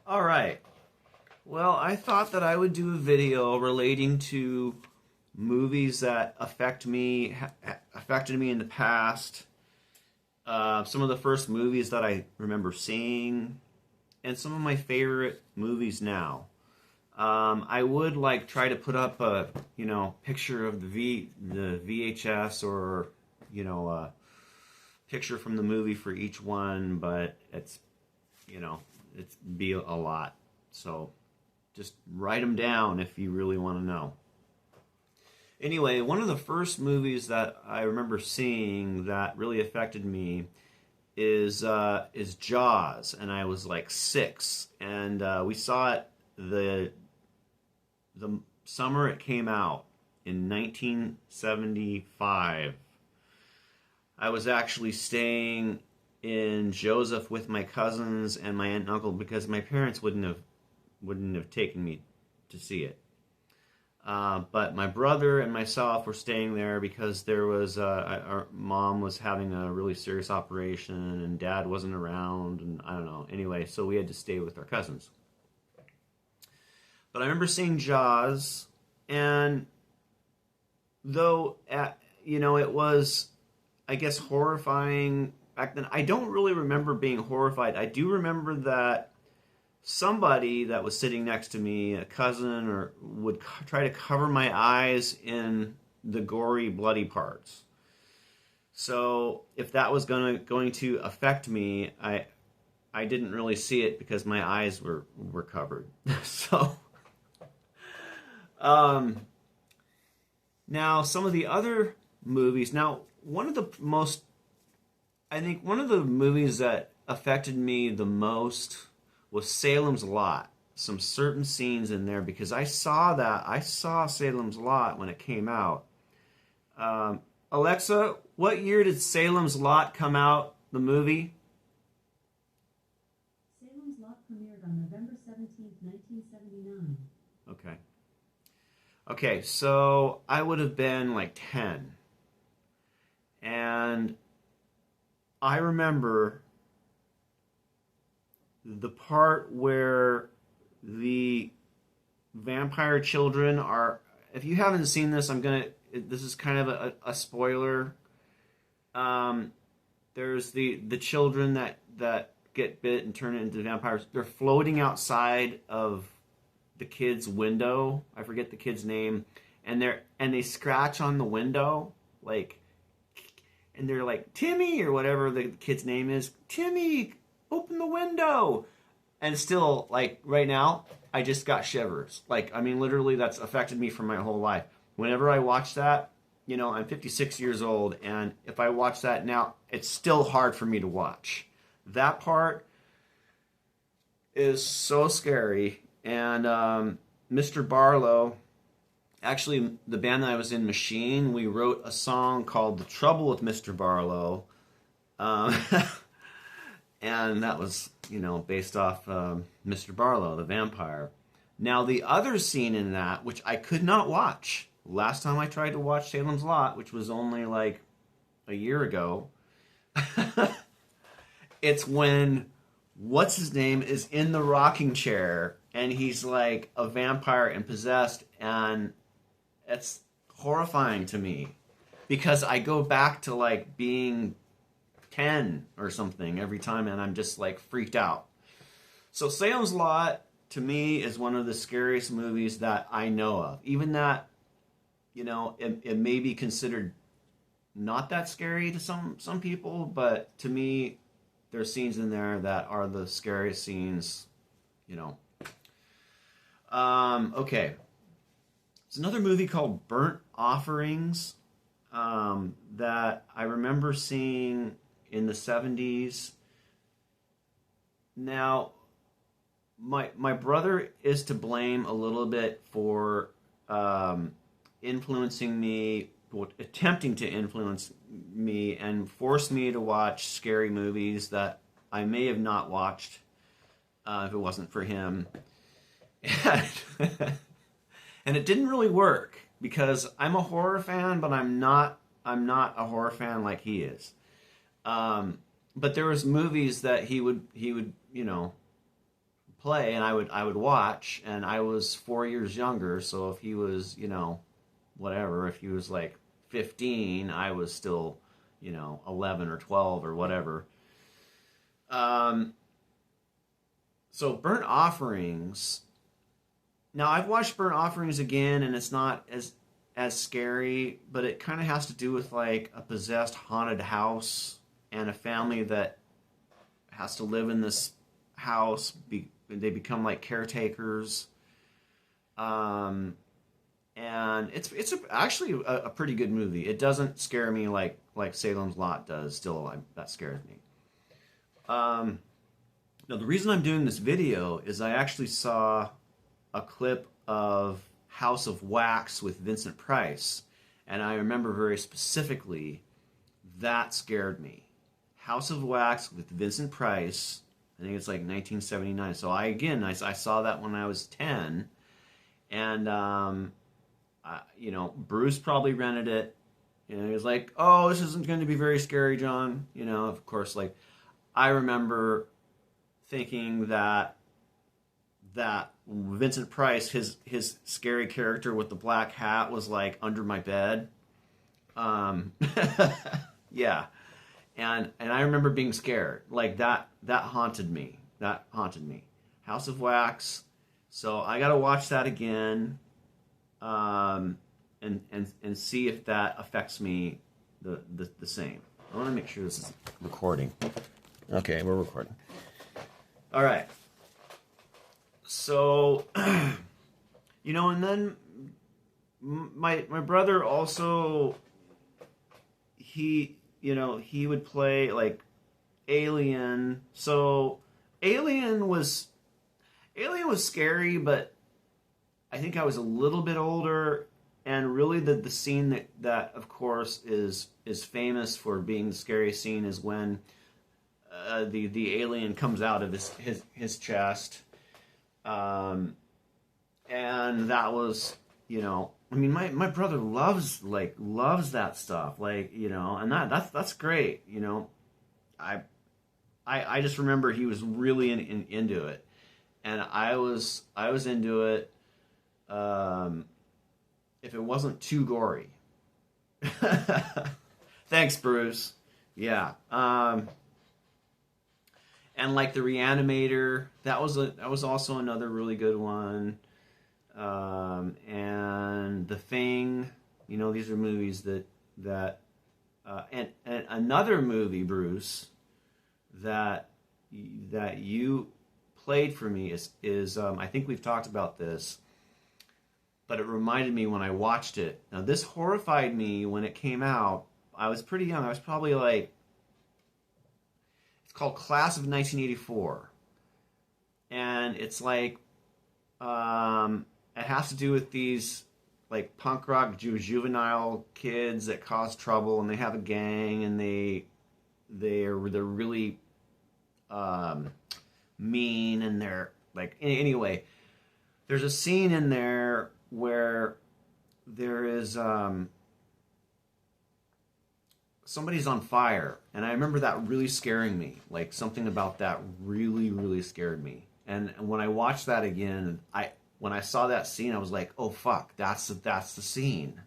All right. Well, I thought that I would do a video relating to movies that affected me in the past. Some of the first movies that I remember seeing, and some of my favorite movies now. I would like try to put up a picture of the VHS or a picture from the movie for each one, but you know it's be a lot. So just write them down if you really want to know. Anyway, one of the first movies that I remember seeing that really affected me is Jaws, and I was like 6, and we saw it the summer it came out in 1975. I was actually staying in Joseph with my cousins and my aunt and uncle because my parents wouldn't have taken me to see it. But my brother and myself were staying there because there was our mom was having a really serious operation and dad wasn't around, and I don't know. Anyway, so we had to stay with our cousins. But I remember seeing Jaws, and though it was, I guess, horrifying back then. I don't really remember being horrified. I do remember that somebody that was sitting next to me, a cousin, or would try to cover my eyes in the gory, bloody parts. So if that was going to affect me, I didn't really see it because my eyes were covered. So now some of the other movies. Now I think one of the movies that affected me the most was Salem's Lot. Some certain scenes in there because I saw Salem's Lot when it came out. Alexa, what year did Salem's Lot come out, the movie? Salem's Lot premiered on November 17th, 1979. Okay, so I would have been like 10. And I remember the part where the vampire children are. If you haven't seen this, this is kind of a spoiler. There's the children that get bit and turn into vampires. They're floating outside of the kid's window. I forget the kid's name, and they scratch on the window, and they're like, Timmy, or whatever the kid's name is. Timmy, open the window. And still, like, right now, I just got shivers. Literally, that's affected me for my whole life. Whenever I watch that, I'm 56 years old, and if I watch that now, it's still hard for me to watch. That part is so scary. And Mr. Barlow, actually, the band that I was in, Machine, we wrote a song called The Trouble with Mr. Barlow. And that was, based off Mr. Barlow, the vampire. Now, the other scene in that, which I could not watch, last time I tried to watch Salem's Lot, which was only like a year ago, it's when, what's his name, is in the rocking chair, and he's like a vampire and possessed, and it's horrifying to me. Because I go back to like being 10 or something every time, and I'm just like freaked out. So Salem's Lot to me is one of the scariest movies that I know of. Even that, it may be considered not that scary to some people, but to me, there are scenes in there that are the scariest scenes. Okay. There's another movie called Burnt Offerings that I remember seeing in the 70s. Now, my brother is to blame a little bit for influencing me, attempting to influence me, and force me to watch scary movies that I may have not watched if it wasn't for him. And it didn't really work because I'm a horror fan, but I'm not a horror fan like he is. But there was movies that he would play, and I would watch, and I was 4 years younger, so if he was, whatever, if he was like 15, I was still, 11 or 12 or whatever. So Burnt Offerings. Now I've watched Burnt Offerings again, and it's not as scary, but it kind of has to do with like a possessed haunted house and a family that has to live in this house. They become like caretakers, and it's actually a pretty good movie. It doesn't scare me like Salem's Lot does. Still, that scares me. Now the reason I'm doing this video is I actually saw a clip of House of Wax with Vincent Price, and I remember very specifically that scared me. House of Wax with Vincent Price. I think it's like 1979. So I saw that when I was 10, and Bruce probably rented it. He was like, "Oh, this isn't going to be very scary, John." Of course, like I remember thinking that Vincent Price, his scary character with the black hat, was like under my bed. Yeah. And I remember being scared. Like that haunted me. That haunted me. House of Wax. So I gotta watch that again, and see if that affects me the same. I want to make sure this is recording. Okay, we're recording. All right. So, and then my brother also, he would play like Alien. So Alien was scary, but I think I was a little bit older, and really the scene that of course is famous for being the scariest scene is when the alien comes out of his chest. And that was, my brother loves that stuff, and that's great. I just remember he was really into it, and I was into it, if it wasn't too gory. Thanks, Bruce. Yeah. And like The Reanimator, that was also another really good one. And The Thing, these are movies that and another movie, Bruce, that you played for me is I think we've talked about this, but it reminded me when I watched it. Now this horrified me when it came out. I was pretty young. I was probably like, it's called Class of 1984, and it's like, it has to do with these like punk rock juvenile kids that cause trouble, and they have a gang, and they're really mean, and they're like, anyway. There's a scene in there where there is somebody's on fire, and I remember that really scaring me. Like something about that really, really scared me. And when I watched that again, when I saw that scene, I was like, "Oh fuck, that's the scene."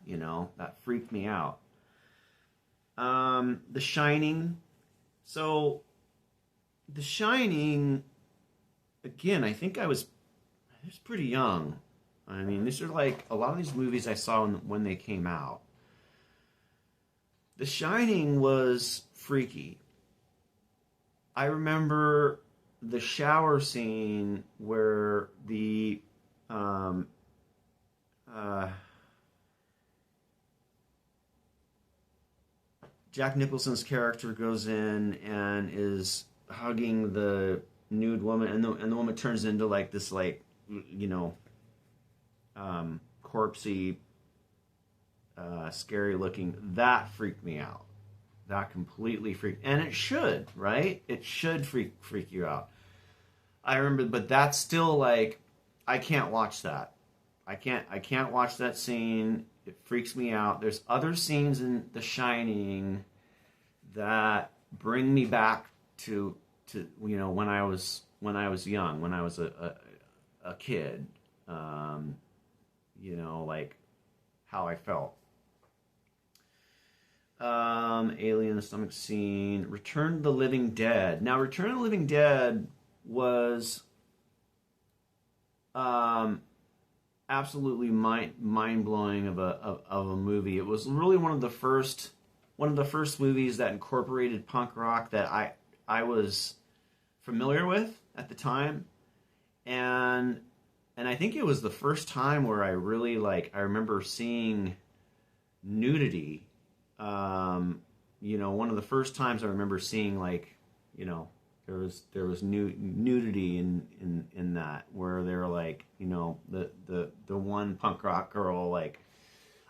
That freaked me out. The Shining. So, The Shining. Again, I think I was pretty young. I mean, these are like a lot of these movies I saw when they came out. The Shining was freaky. I remember the shower scene where the Jack Nicholson's character goes in and is hugging the nude woman, and the woman turns into like this, like, corpsey, scary looking. That freaked me out. That completely freaked, and it should, right? It should freak you out. I remember, but that's still like, I can't watch that. I can't watch that scene. It freaks me out. There's other scenes in The Shining that bring me back to when I was when I was young, when I was a kid. You know, like how I felt. Alien, the stomach scene, Return of the Living Dead. Now, Return of the Living Dead was absolutely mind blowing of a movie. It was really one of the first movies that incorporated punk rock that I was familiar with at the time, and I think it was the first time where I really I remember seeing nudity. You know, one of the first times I remember seeing you know, there was nudity in that, where they were you know, the one punk rock girl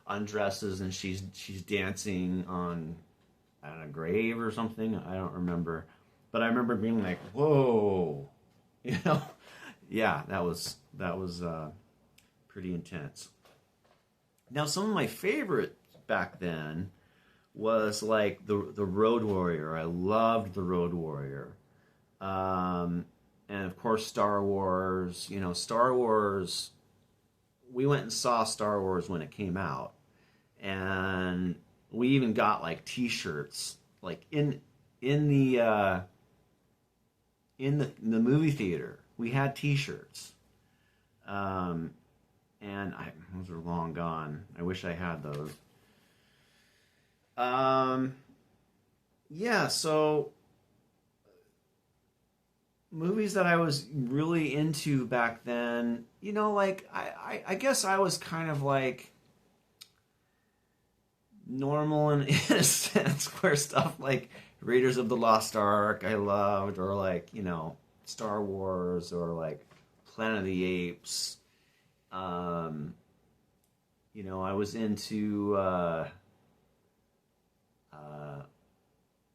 undresses and she's dancing on a grave or something. I don't remember, but I remember being like, whoa, you know. Yeah, that was pretty intense. Now, some of my favorites back then was the Road Warrior. I loved the Road Warrior, and of course Star Wars. You know, Star Wars. We went and saw Star Wars when it came out, and we even got T-shirts in the movie theater. We had T-shirts, and those are long gone. I wish I had those. Yeah, so movies that I was really into back then, you know, I guess I was kind of normal in a sense, where stuff like Raiders of the Lost Ark I loved, or you know, Star Wars, or Planet of the Apes. You know, I was into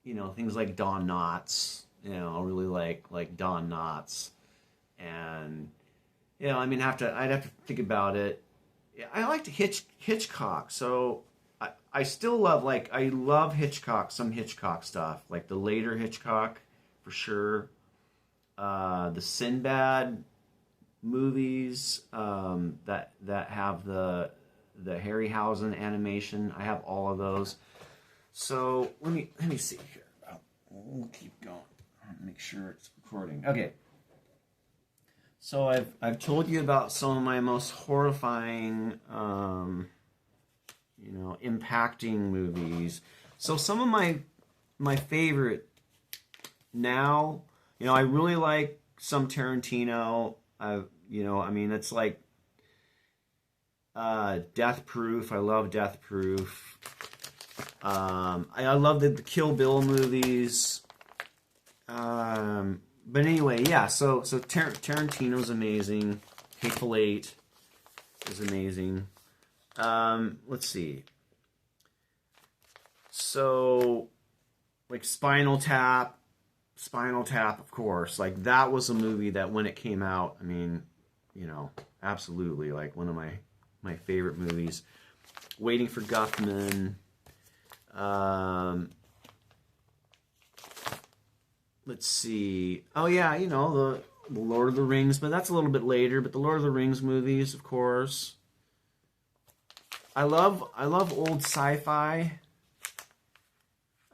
you know, things like Don Knotts. You know, I really like Don Knotts, and you know, I mean, I'd have to think about it. I liked Hitchcock, so I still love I love Hitchcock, some Hitchcock stuff, like the later Hitchcock for sure. The Sinbad movies that have the Harryhausen animation. I have all of those. So let me see here. We'll keep going. Make sure it's recording. Okay. So I've told you about some of my most horrifying, you know, impacting movies. So some of my favorite now, you know, I really like some Tarantino. You know, I mean, it's Death Proof. I love Death Proof. I love the Kill Bill movies. But anyway, yeah. So Tarantino's amazing. Hateful Eight is amazing. Let's see. So, Spinal Tap, of course. That was a movie that when it came out, I mean, you know, absolutely, one of my favorite movies. Waiting for Guffman. Let's see. Oh yeah, you know, the Lord of the Rings, but that's a little bit later. But the Lord of the Rings movies, of course. I love old sci-fi.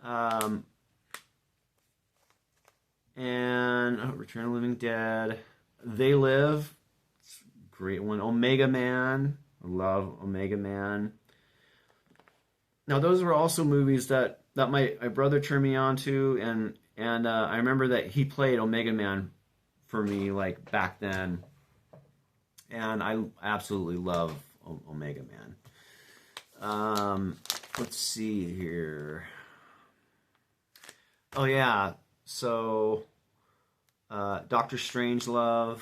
And Return of the Living Dead. They Live. It's a great one. Omega Man. I love Omega Man. Now those were also movies that my brother turned me on to, and I remember that he played Omega Man for me back then, and I absolutely love Omega Man. Let's see here. Oh yeah, so Doctor Strangelove.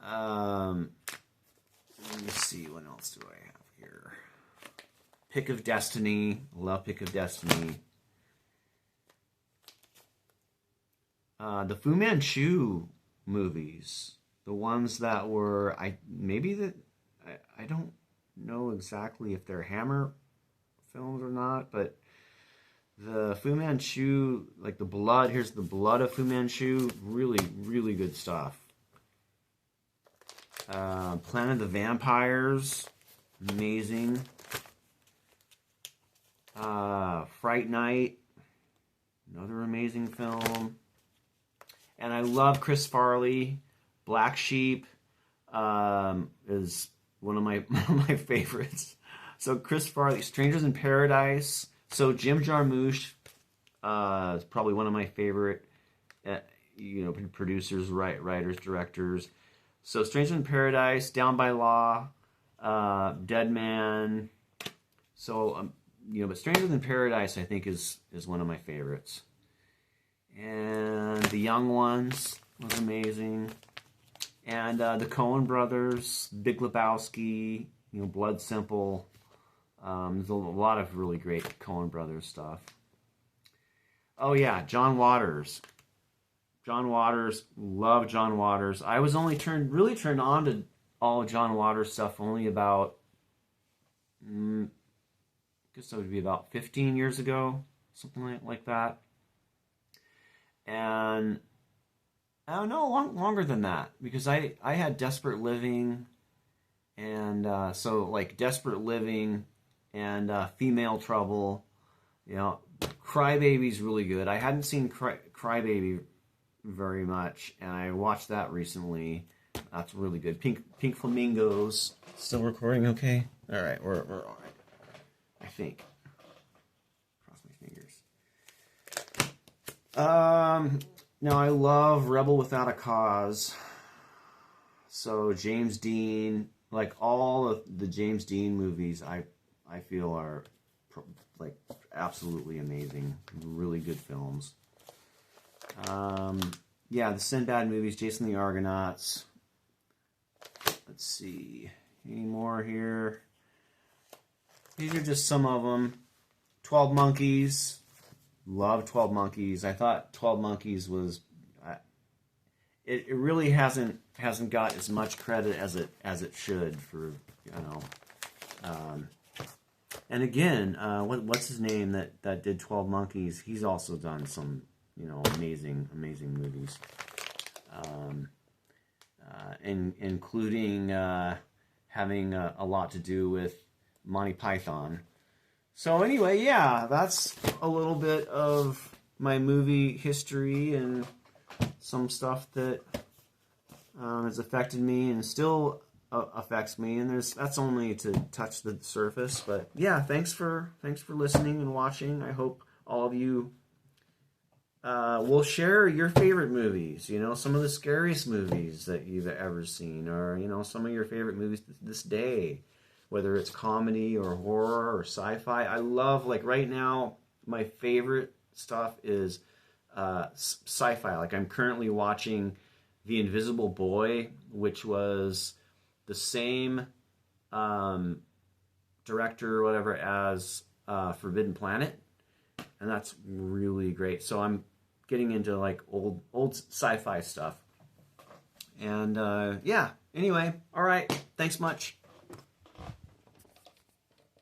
Let me see, what else do I have here? Pick of Destiny. Love Pick of Destiny. The Fu Manchu movies, the ones that were I don't know exactly if they're Hammer films or not, but The Fu Manchu, like the blood, here's the blood of Fu Manchu. Really, really good stuff. Planet of the Vampires. Amazing. Fright Night. Another amazing film. And I love Chris Farley. Black Sheep is one of my favorites. So Chris Farley, Strangers in Paradise. So Jim Jarmusch is probably one of my favorite, producers, writers, directors. So Strangers in Paradise, Down by Law, Dead Man. So but Strangers in Paradise I think is one of my favorites. And The Young Ones was amazing. And the Coen Brothers, Big Lebowski, Blood Simple. There's a lot of really great Coen Brothers stuff. Oh yeah, John Waters. John Waters, love John Waters. I was only really turned on to all John Waters stuff only about, I guess that would be about 15 years ago, something like that. And I don't know, longer than that, because I had Desperate Living, and so like Desperate Living and Female Trouble, Crybaby's really good. I hadn't seen Crybaby very much, and I watched that recently. That's really good. Pink Flamingos. Still recording okay? All right, we're all right. I think. Cross my fingers. Now I love Rebel Without a Cause. So James Dean, like all of the James Dean movies, I feel are like absolutely amazing, really good films. Yeah, the Sinbad movies, Jason the Argonauts. Let's see, any more here? These are just some of them. 12 Monkeys. Love 12 Monkeys. I thought 12 Monkeys was... It really hasn't got as much credit as it should for, and again, what's his name that did 12 Monkeys? He's also done some, amazing movies. Including having a lot to do with Monty Python. So anyway, yeah, that's a little bit of my movie history and some stuff that has affected me and still affects me. And that's only to touch the surface. But yeah, thanks for listening and watching. I hope all of you will share your favorite movies. Some of the scariest movies that you've ever seen, or some of your favorite movies this day. Whether it's comedy or horror or sci-fi. I love, like right now, my favorite stuff is sci-fi. Like I'm currently watching The Invisible Boy, which was the same director or whatever as Forbidden Planet. And that's really great. So I'm getting into like old sci-fi stuff. And yeah, anyway, all right. Thanks much.